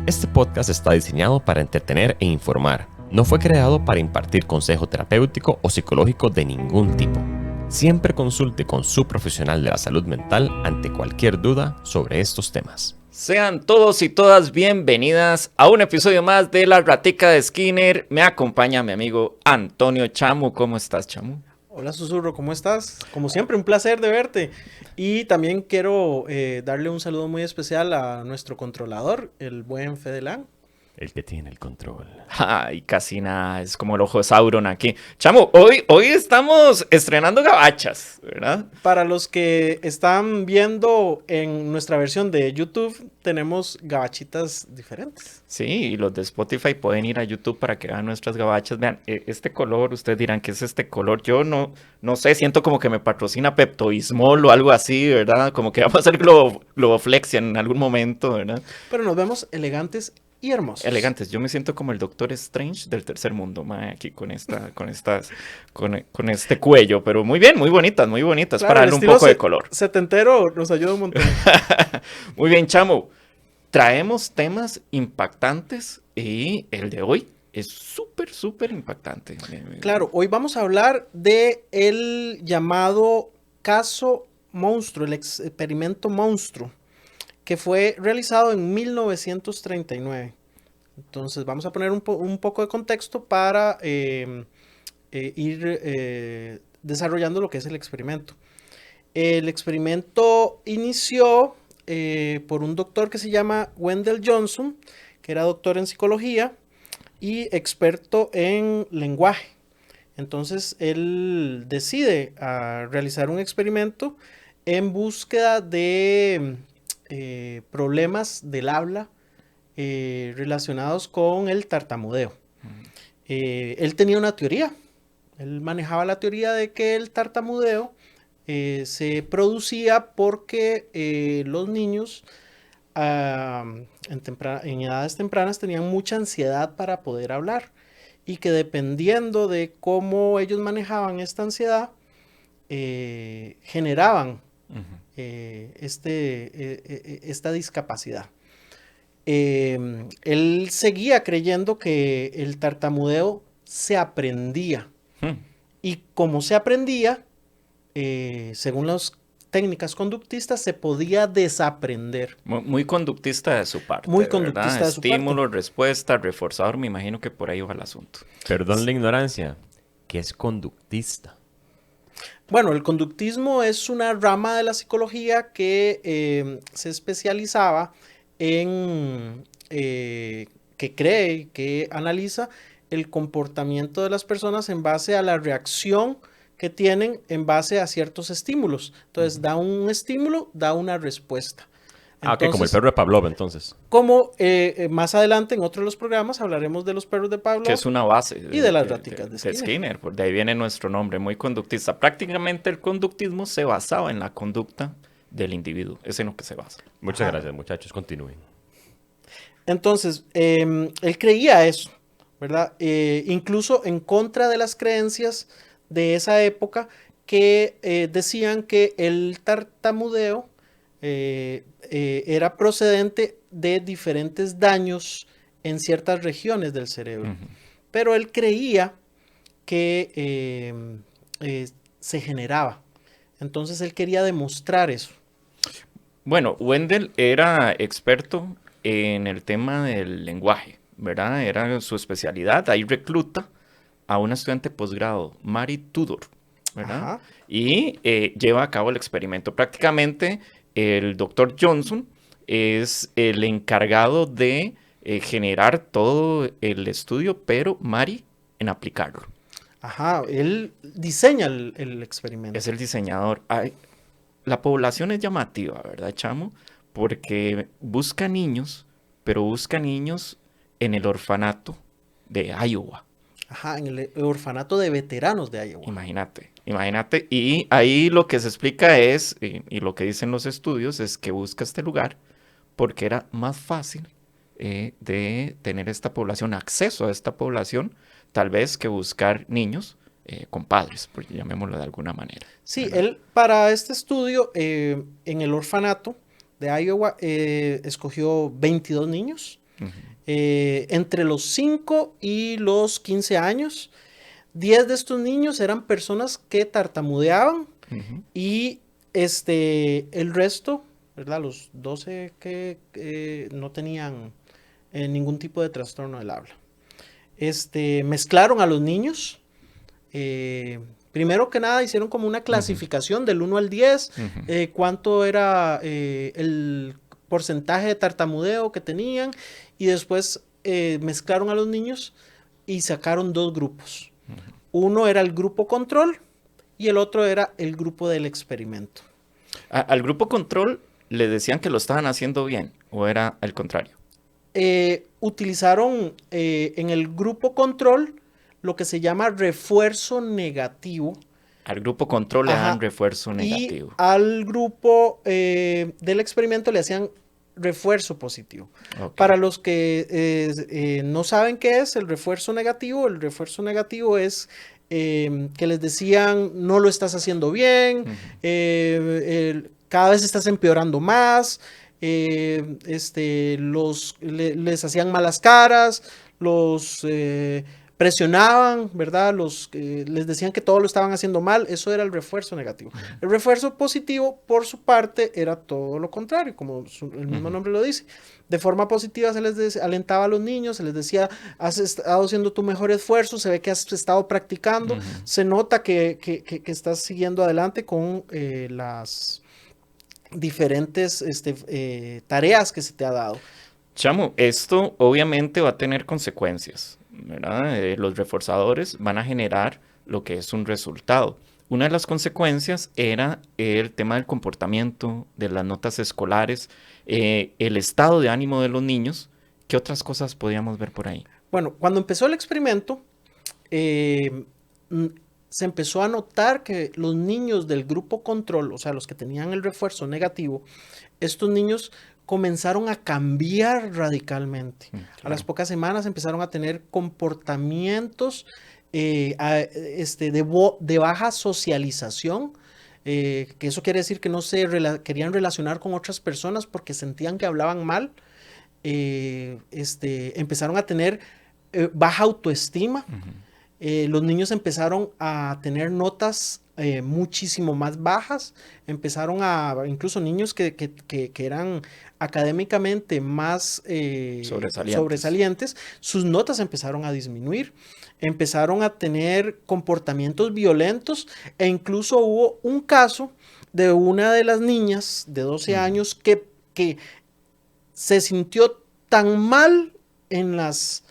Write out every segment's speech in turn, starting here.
Este podcast está diseñado para entretener e informar. No fue creado para impartir consejo terapéutico o psicológico de ningún tipo. Siempre consulte con su profesional de la salud mental ante cualquier duda sobre estos temas. Sean todos y todas bienvenidas a un episodio más de La Ratica de Skinner. Me acompaña mi amigo Antonio Chamu. ¿Cómo estás, Chamu? Hola Susurro, ¿cómo estás? Como siempre, un placer de verte. Y también quiero darle un saludo muy especial a nuestro controlador, el buen Fedelán. El que tiene el control. Ay, casi nada, es como el ojo de Sauron aquí. Chamu, hoy estamos estrenando gabachas, ¿verdad? Para los que están viendo en nuestra versión de YouTube, tenemos gabachitas diferentes. Sí, y los de Spotify pueden ir a YouTube para que vean nuestras gabachas. Vean, este color, ustedes dirán, ¿qué es este color? Yo no sé, siento como que me patrocina Pepto-Bismol o algo así, ¿verdad? Como que vamos a hacer globoflexia en algún momento, ¿verdad? Pero nos vemos elegantes y hermosos. Elegantes, yo me siento como el Doctor Strange del tercer mundo, mae, aquí con este cuello, pero muy bien, muy bonitas, Claro, para darle un poco de color. Setentero nos ayuda un montón. Muy bien, Chamo, traemos temas impactantes y el de hoy es súper impactante. Claro, hoy vamos a hablar de el llamado caso monstruo, el experimento monstruo, que fue realizado en 1939. Entonces vamos a poner un poco de contexto para ir desarrollando lo que es el experimento. El experimento inició por un doctor que se llama Wendell Johnson, que era doctor en psicología y experto en lenguaje. Entonces él decide realizar un experimento en búsqueda de problemas del habla relacionados con el tartamudeo. Él tenía una teoría. Él manejaba la teoría de que el tartamudeo se producía porque los niños en edades tempranas tenían mucha ansiedad para poder hablar y que dependiendo de cómo ellos manejaban esta ansiedad, generaban esta discapacidad. Él seguía creyendo que el tartamudeo se aprendía. Y como se aprendía, según las técnicas conductistas, se podía desaprender. Muy conductista de su parte. Muy conductista ¿verdad? de su parte. Estímulo, respuesta, reforzador, me imagino que por ahí va el asunto. Perdón la ignorancia, ¿qué es conductista? Bueno, el conductismo es una rama de la psicología que se especializaba en que cree, que analiza el comportamiento de las personas en base a la reacción que tienen en base a ciertos estímulos. Entonces, da un estímulo, da una respuesta. Entonces, ok, como el perro de Pavlov, entonces. Como más adelante en otro de los programas hablaremos de los perros de Pavlov. Que es una base. Y de las raticas de Skinner. Por de ahí viene nuestro nombre, muy conductista. Prácticamente el conductismo se basaba en la conducta del individuo. Es en lo que se basa. Muchas gracias, muchachos. Continúen. Entonces, él creía eso, ¿verdad? Incluso en contra de las creencias de esa época que decían que el tartamudeo era procedente de diferentes daños en ciertas regiones del cerebro. Pero él creía que se generaba. Entonces él quería demostrar eso. Bueno, Wendell era experto en el tema del lenguaje, ¿verdad? Era su especialidad. Ahí recluta a una estudiante de posgrado, Mary Tudor, ¿verdad? Ajá. Y lleva a cabo el experimento. Prácticamente el doctor Johnson es el encargado de generar todo el estudio, pero Mary en aplicarlo. Ajá, él diseña el experimento. Es el diseñador. La población es llamativa, ¿verdad, Chamo? Porque busca niños, pero busca niños en el orfanato de Iowa. Ajá, en el orfanato de veteranos de Iowa. Imagínate. Y ahí lo que se explica es, y lo que dicen los estudios, es que busca este lugar porque era más fácil de tener esta población, acceso a esta población, tal vez que buscar niños con padres, por llamémoslo de alguna manera. Sí, él para este estudio en el orfanato de Iowa escogió 22 niños, entre los 5 y los 15 años. 10 de estos niños eran personas que tartamudeaban y el resto, ¿verdad? Los 12 que no tenían ningún tipo de trastorno del habla. Mezclaron a los niños. Primero que nada hicieron como una clasificación del 1 al 10, cuánto era el porcentaje de tartamudeo que tenían, y después mezclaron a los niños y sacaron 2 grupos. Uno era el grupo control y el otro era el grupo del experimento. ¿Al grupo control le decían que lo estaban haciendo bien o era el contrario? Utilizaron en el grupo control lo que se llama refuerzo negativo. Al grupo control le dan refuerzo negativo. Y al grupo del experimento le hacían refuerzo positivo. Okay. Para los que no saben qué es el refuerzo negativo es que les decían no lo estás haciendo bien, cada vez estás empeorando más, les hacían malas caras, los presionaban, ¿verdad? Les decían que todo lo estaban haciendo mal. Eso era el refuerzo negativo. El refuerzo positivo, por su parte, era todo lo contrario, como el mismo nombre lo dice. De forma positiva se les alentaba a los niños, se les decía, has estado haciendo tu mejor esfuerzo, se ve que has estado practicando, se nota que estás siguiendo adelante con las diferentes tareas que se te ha dado. Chamo, esto obviamente va a tener consecuencias, ¿verdad? Los reforzadores van a generar lo que es un resultado. Una de las consecuencias era el tema del comportamiento, de las notas escolares, el estado de ánimo de los niños. ¿Qué otras cosas podíamos ver por ahí? Bueno, cuando empezó el experimento, se empezó a notar que los niños del grupo control, o sea, los que tenían el refuerzo negativo, estos niños comenzaron a cambiar radicalmente. Claro. A las pocas semanas empezaron a tener comportamientos de baja socialización, que eso quiere decir que no se querían relacionar con otras personas porque sentían que hablaban mal. Empezaron a tener baja autoestima. Los niños empezaron a tener notas muchísimo más bajas, incluso niños que eran académicamente más sobresalientes, sus notas empezaron a disminuir, empezaron a tener comportamientos violentos, e incluso hubo un caso de una de las niñas de 12 años que se sintió tan mal en las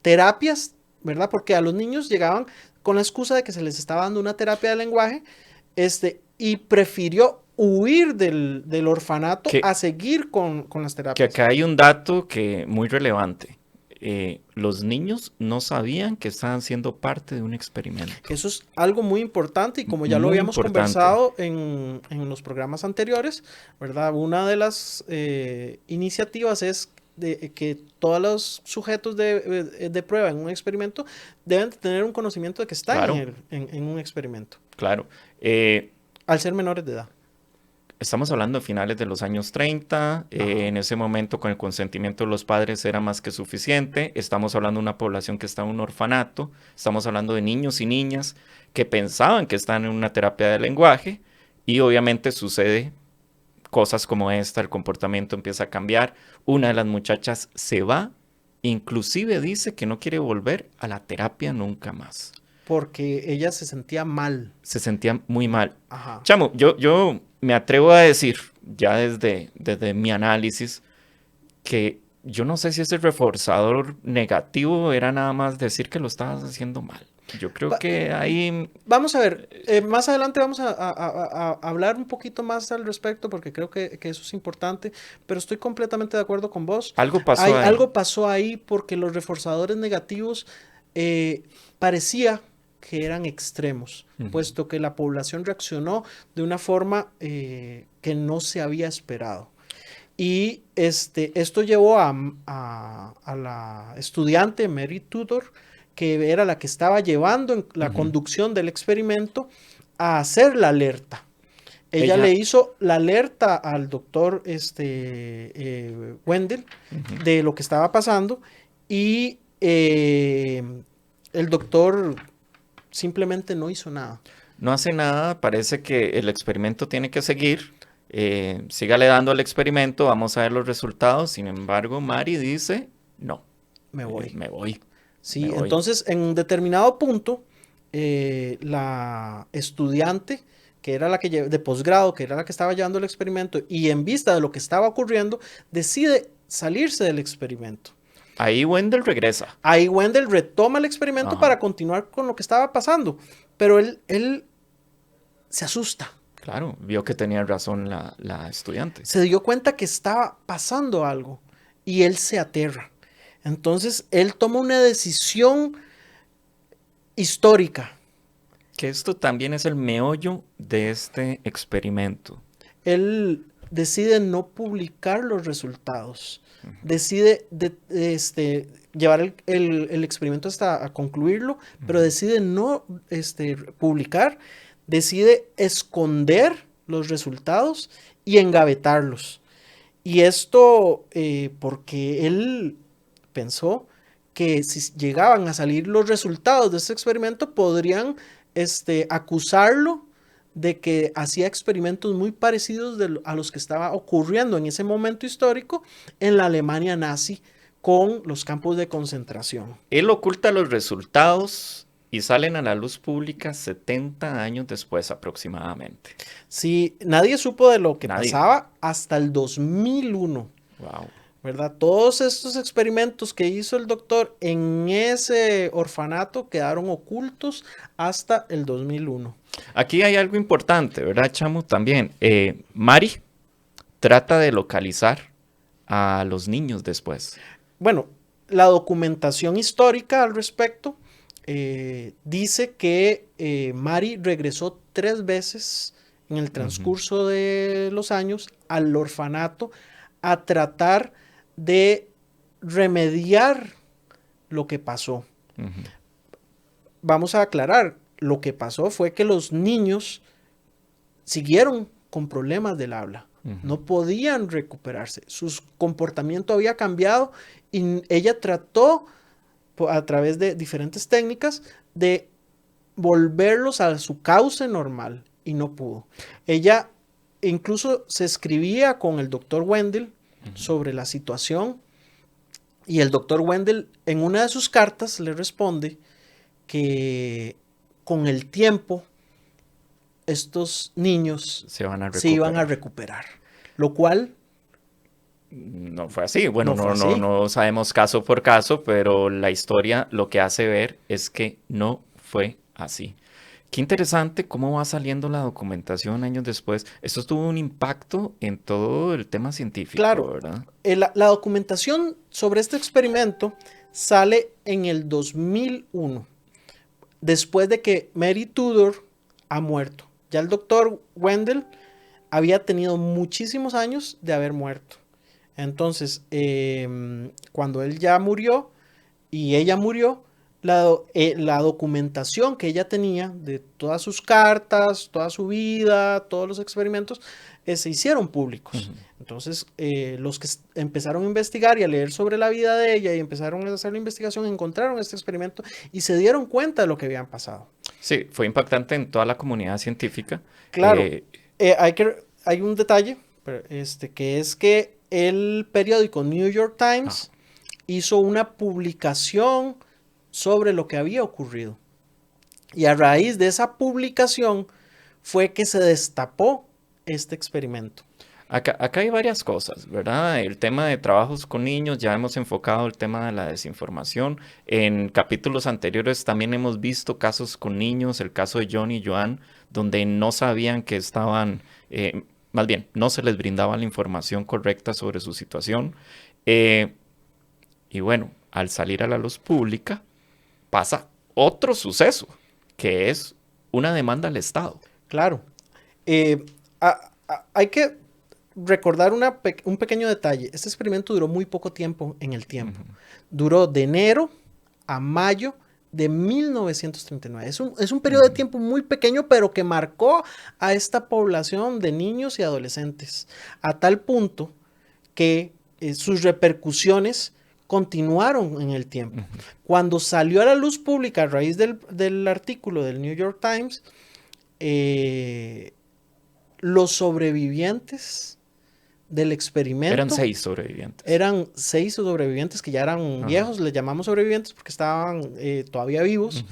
terapias, ¿verdad? Porque a los niños llegaban con la excusa de que se les estaba dando una terapia de lenguaje, y prefirió huir del orfanato a seguir con las terapias. Que acá hay un dato muy relevante. Los niños no sabían que estaban siendo parte de un experimento. Eso es algo muy importante, y como ya lo habíamos conversado en los programas anteriores, ¿verdad? Una de las iniciativas es que todos los sujetos de prueba en un experimento deben tener un conocimiento de que están en un experimento. Claro. Al ser menores de edad. Estamos hablando de finales de los años 30. En ese momento, con el consentimiento de los padres era más que suficiente. Estamos hablando de una población que está en un orfanato. Estamos hablando de niños y niñas que pensaban que están en una terapia de lenguaje, y obviamente sucede cosas como esta, el comportamiento empieza a cambiar. Una de las muchachas se va, inclusive dice que no quiere volver a la terapia nunca más. Porque ella se sentía mal. Se sentía muy mal. Ajá. Chamo, yo me atrevo a decir, ya desde mi análisis, que yo no sé si ese reforzador negativo era nada más decir que lo estabas haciendo mal. Yo creo que ahí... Vamos a ver, más adelante vamos a hablar un poquito más al respecto, porque creo que eso es importante, pero estoy completamente de acuerdo con vos. Algo pasó ahí porque los reforzadores negativos parecía que eran extremos, puesto que la población reaccionó de una forma que no se había esperado. Y esto llevó a la estudiante Mary Tudor, que era la que estaba llevando la conducción del experimento, a hacer la alerta. Ella Ella- le hizo la alerta al doctor Wendell de lo que estaba pasando y el doctor simplemente no hizo nada. No hace nada, parece que el experimento tiene que seguir. Sígale dando al experimento, vamos a ver los resultados. Sin embargo, Mari dice, no, Me voy. me voy, me Sí, voy. entonces en un determinado punto, la estudiante, que era la que de posgrado, que era la que estaba llevando el experimento, y en vista de lo que estaba ocurriendo, decide salirse del experimento. Ahí Wendell regresa. Ahí Wendell retoma el experimento Ajá. para continuar con lo que estaba pasando, pero él se asusta. Claro, vio que tenía razón la estudiante. Se dio cuenta que estaba pasando algo y él se aterra. Entonces él toma una decisión histórica. Que esto también es el meollo de este experimento. Él decide no publicar los resultados. Decide llevar el experimento hasta a concluirlo, pero decide no publicar. Decide esconder los resultados y engavetarlos. Y esto porque él pensó que si llegaban a salir los resultados de este experimento, podrían acusarlo de que hacía experimentos muy parecidos a los que estaba ocurriendo en ese momento histórico en la Alemania nazi con los campos de concentración. Él oculta los resultados y salen a la luz pública 70 años después aproximadamente. Sí, nadie supo de lo que Nadie. pasaba hasta el 2001. Wow. ¿Verdad? Todos estos experimentos que hizo el doctor en ese orfanato quedaron ocultos hasta el 2001. Aquí hay algo importante, ¿verdad, Chamo? También, Mari trata de localizar a los niños después. Bueno, la documentación histórica al respecto dice que Mari regresó 3 veces en el transcurso de los años al orfanato a tratar de remediar lo que pasó. Vamos a aclarar, lo que pasó fue que los niños siguieron con problemas del habla. No podían recuperarse. Su comportamiento había cambiado y ella trató a través de diferentes técnicas de volverlos a su cauce normal y no pudo. Ella incluso se escribía con el doctor Wendell sobre la situación y el doctor Wendell en una de sus cartas le responde que con el tiempo estos niños se iban a recuperar, lo cual no fue así. Bueno, no fue así. No sabemos caso por caso, pero la historia lo que hace ver es que no fue así. Qué interesante cómo va saliendo la documentación años después. Esto tuvo un impacto en todo el tema científico, claro, ¿verdad? La documentación sobre este experimento sale en el 2001, después de que Mary Tudor ha muerto. Ya el doctor Wendell había tenido muchísimos años de haber muerto. Entonces, cuando él ya murió y ella murió, la documentación que ella tenía de todas sus cartas, toda su vida, todos los experimentos, se hicieron públicos. Entonces, los que empezaron a investigar y a leer sobre la vida de ella y empezaron a hacer la investigación, encontraron este experimento y se dieron cuenta de lo que habían pasado. Sí, fue impactante en toda la comunidad científica. Claro, hay un detalle, que es que el periódico New York Times hizo una publicación sobre lo que había ocurrido. Y a raíz de esa publicación fue que se destapó este experimento. Acá hay varias cosas, ¿verdad? El tema de trabajos con niños, ya hemos enfocado el tema de la desinformación. En capítulos anteriores también hemos visto casos con niños, el caso de John y Joan, donde no sabían que estaban, más bien, no se les brindaba la información correcta sobre su situación. Y bueno, al salir a la luz pública, pasa otro suceso, que es una demanda al Estado. Claro. Hay que recordar un pequeño detalle. Este experimento duró muy poco tiempo en el tiempo. Duró de enero a mayo de 1939. Es un periodo de tiempo muy pequeño, pero que marcó a esta población de niños y adolescentes, a tal punto que sus repercusiones continuaron en el tiempo. Cuando salió a la luz pública a raíz del artículo del New York Times, los sobrevivientes del experimento... Eran 6 sobrevivientes. Eran 6 sobrevivientes que ya eran viejos, les llamamos sobrevivientes porque estaban todavía vivos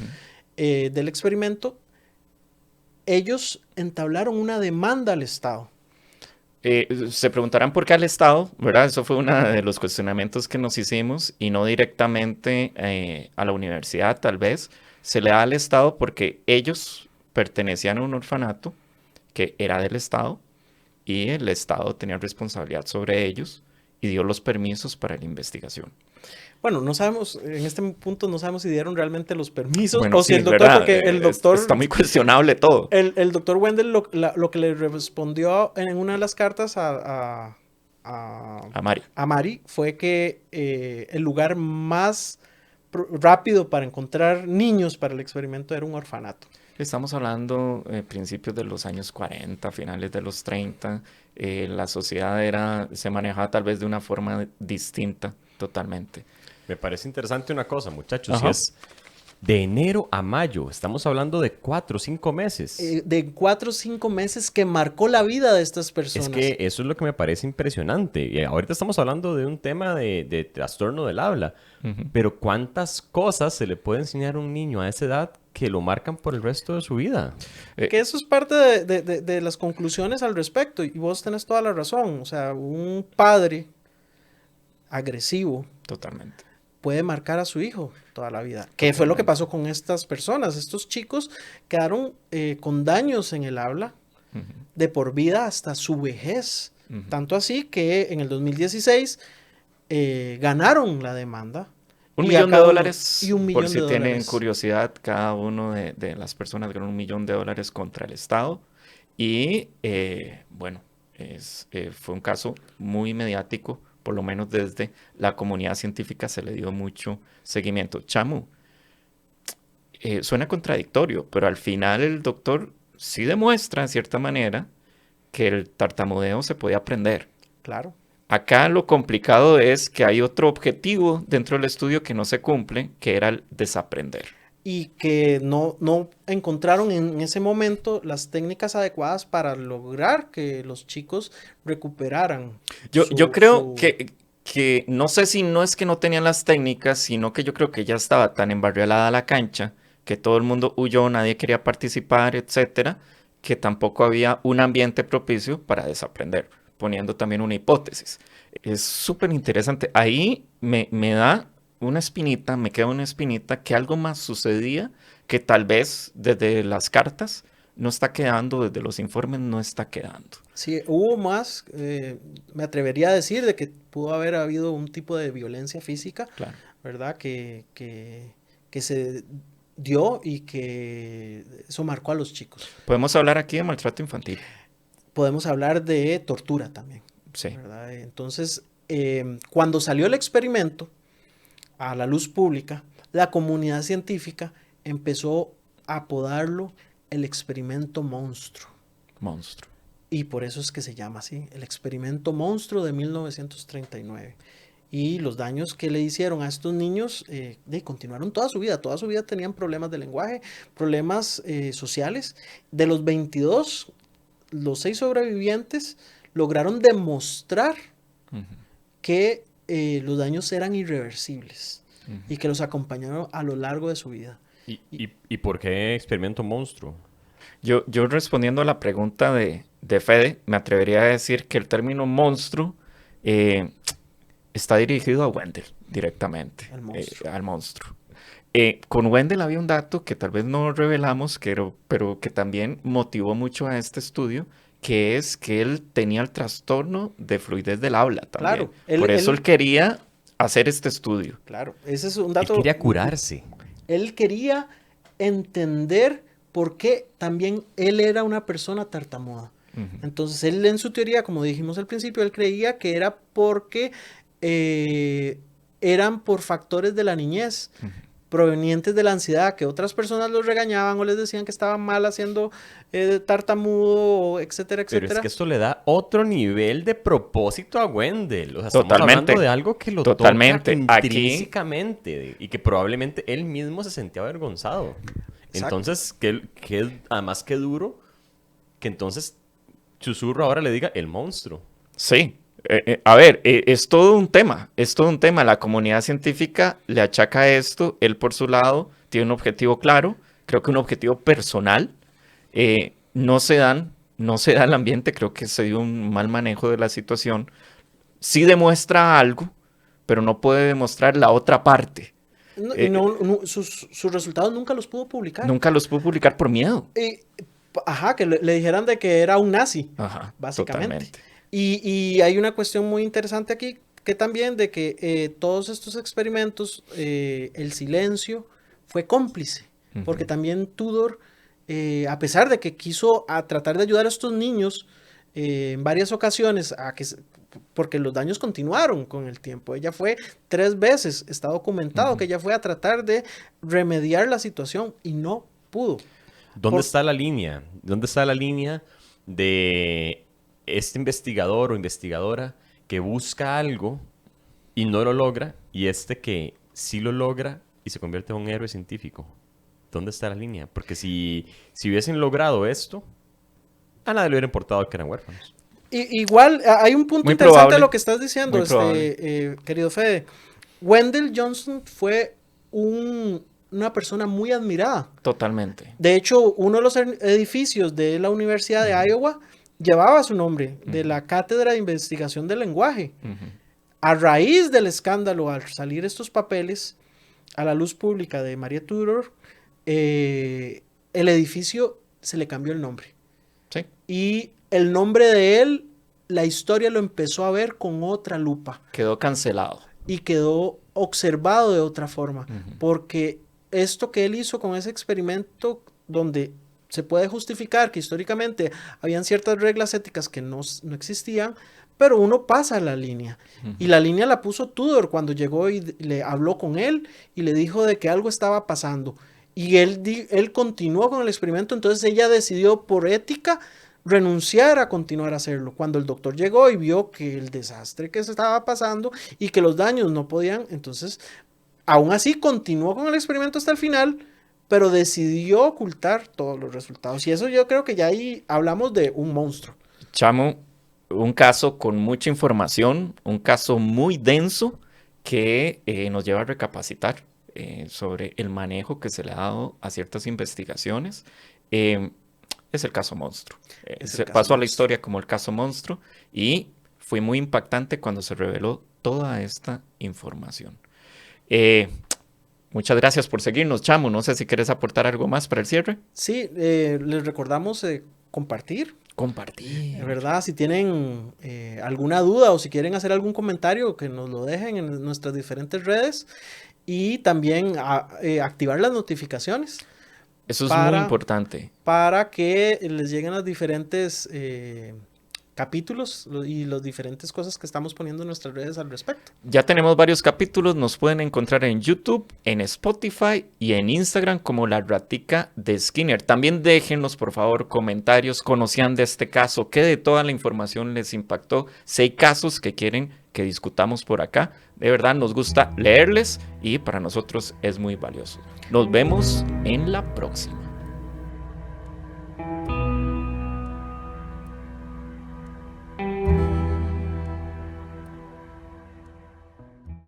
del experimento. Ellos entablaron una demanda al Estado. Se preguntarán por qué al Estado, ¿verdad? Eso fue uno de los cuestionamientos que nos hicimos y no directamente a la universidad, tal vez. Se le da al Estado porque ellos pertenecían a un orfanato que era del Estado y el Estado tenía responsabilidad sobre ellos y dio los permisos para la investigación. Bueno, no sabemos, en este punto no sabemos si dieron realmente los permisos Bueno, o si sí, el doctor, ¿verdad? porque el doctor... Está muy cuestionable todo. El doctor Wendell lo que le respondió en una de las cartas a Mari fue que el lugar más rápido para encontrar niños para el experimento era un orfanato. Estamos hablando principios de los años 40, finales de los 30. La sociedad se manejaba tal vez de una forma distinta totalmente. Me parece interesante una cosa, muchachos. Si es de enero a mayo, estamos hablando de 4 o 5 meses. De 4 o 5 meses que marcó la vida de estas personas. Es que eso es lo que me parece impresionante. Y ahorita estamos hablando de un tema de trastorno del habla. Pero ¿cuántas cosas se le puede enseñar a un niño a esa edad que lo marcan por el resto de su vida? Que eso es parte de las conclusiones al respecto. Y vos tenés toda la razón. O sea, un padre agresivo Totalmente puede marcar a su hijo toda la vida. ¿Qué fue lo que pasó con estas personas? Estos chicos quedaron con daños en el habla de por vida hasta su vejez. Tanto así que en el 2016 ganaron la demanda. $1 millón de dólares. Y $1 millón por si de tienen dólares. curiosidad, cada uno de las personas ganó $1 millón contra el Estado. Y bueno, fue un caso muy mediático. Por lo menos desde la comunidad científica se le dio mucho seguimiento. Chamu, suena contradictorio, pero al final el doctor sí demuestra, en cierta manera, que el tartamudeo se podía aprender. Claro. Acá lo complicado es que hay otro objetivo dentro del estudio que no se cumple, que era el desaprender. Y que no encontraron en ese momento las técnicas adecuadas para lograr que los chicos recuperaran. Yo creo que no sé si no es que no tenían las técnicas, sino que yo creo que ya estaba tan embarriolada la cancha, que todo el mundo huyó, nadie quería participar, etcétera, que tampoco había un ambiente propicio para desaprender, poniendo también una hipótesis. Es súper interesante. Ahí me da una espinita, me queda una espinita que algo más sucedía que tal vez desde las cartas no está quedando, desde los informes no está quedando. Sí, hubo más, me atrevería a decir, de que pudo haber habido un tipo de violencia física, Claro. ¿verdad? Que se dio y que eso marcó a los chicos. Podemos hablar aquí de maltrato infantil. Podemos hablar de tortura también, Sí. ¿verdad? Entonces, cuando salió el experimento a la luz pública, la comunidad científica empezó a apodarlo el experimento monstruo. Monstruo. Y por eso es que se llama así, el experimento monstruo de 1939. Y los daños que le hicieron a estos niños continuaron toda su vida tenían problemas de lenguaje, problemas sociales. De los 22, los 6 sobrevivientes lograron demostrar que los daños eran irreversibles y que los acompañaron a lo largo de su vida. ¿Y por qué experimento monstruo? Yo respondiendo a la pregunta de Fede, me atrevería a decir que el término monstruo está dirigido a Wendell directamente, al monstruo. Con Wendell había un dato que tal vez no revelamos, pero que también motivó mucho a este estudio, que es que él tenía el trastorno de fluidez del habla también. Claro, por eso él quería hacer este estudio. Claro, ese es un dato. Él quería curarse. Él quería entender por qué también él era una persona tartamuda. Entonces él en su teoría, como dijimos al principio, él creía que era porque eran por factores de la niñez. provenientes de la ansiedad, que otras personas los regañaban o les decían que estaban mal haciendo tartamudo, etcétera, Pero es etcétera. que esto le da otro nivel de propósito a Wendell. O sea, estamos Totalmente. hablando de algo que lo Totalmente. toca Aquí- intrínsecamente y que probablemente él mismo se sentía avergonzado. Exacto. Entonces, además qué duro que entonces Susurro ahora le diga el monstruo. Sí. A ver, es todo un tema, es todo un tema. La comunidad científica le achaca esto, él por su lado tiene un objetivo claro, creo que un objetivo personal. No se da el ambiente, creo que se dio un mal manejo de la situación. Sí demuestra algo, pero no puede demostrar la otra parte. Y sus resultados nunca los pudo publicar. Nunca los pudo publicar por miedo. Ajá, que le dijeran de que era un nazi, Ajá, básicamente. totalmente. Y hay una cuestión muy interesante aquí, que también de que todos estos experimentos, el silencio fue cómplice, porque también Tudor, a pesar de que quiso tratar de ayudar a estos niños en varias ocasiones, porque los daños continuaron con el tiempo. Ella fue 3 veces, está documentado que ella fue a tratar de remediar la situación y no pudo. ¿Dónde está la línea? ¿Dónde está la línea de este investigador o investigadora que busca algo y no lo logra, y este que sí lo logra y se convierte en un héroe científico? ¿Dónde está la línea? Porque si hubiesen logrado esto, a nadie le hubiera importado que eran huérfanos. Igual, hay un punto Muy interesante probable. de lo que estás diciendo, Muy querido Fede. Wendell Johnson fue una persona muy admirada. Totalmente. De hecho, uno de los edificios de la Universidad de Iowa llevaba su nombre, de la Cátedra de Investigación del Lenguaje. A raíz del escándalo, al salir estos papeles a la luz pública de Maria Tudor, el edificio se le cambió el nombre. Sí. Y el nombre de él, la historia lo empezó a ver con otra lupa. Quedó cancelado. Y quedó observado de otra forma. Porque esto que él hizo con ese experimento, donde se puede justificar que históricamente habían ciertas reglas éticas que no existían, pero uno pasa la línea. Y la línea la puso Tudor cuando llegó y le habló con él y le dijo de que algo estaba pasando. Y él continuó con el experimento, entonces ella decidió por ética renunciar a continuar a hacerlo. Cuando el doctor llegó y vio que el desastre que se estaba pasando y que los daños no podían, entonces aún así continuó con el experimento hasta el final, pero decidió ocultar todos los resultados. Y eso yo creo que ya ahí hablamos de un monstruo. Chamo, un caso con mucha información, un caso muy denso que nos lleva a recapacitar sobre el manejo que se le ha dado a ciertas investigaciones. Es el caso monstruo. Se pasó a la historia como el caso monstruo y fue muy impactante cuando se reveló toda esta información. Muchas gracias por seguirnos, Chamo. No sé si quieres aportar algo más para el cierre. Sí, les recordamos compartir. Compartir. De verdad, si tienen alguna duda o si quieren hacer algún comentario, que nos lo dejen en nuestras diferentes redes y también activar las notificaciones. Eso es muy importante. Para que les lleguen los diferentes capítulos y las diferentes cosas que estamos poniendo en nuestras redes al respecto. Ya tenemos varios capítulos, nos pueden encontrar en YouTube, en Spotify y en Instagram como La Ratica de Skinner. También déjenos, por favor, comentarios, conocían de este caso, qué de toda la información les impactó, si hay casos que quieren que discutamos por acá. De verdad nos gusta leerles y para nosotros es muy valioso. Nos vemos en la próxima.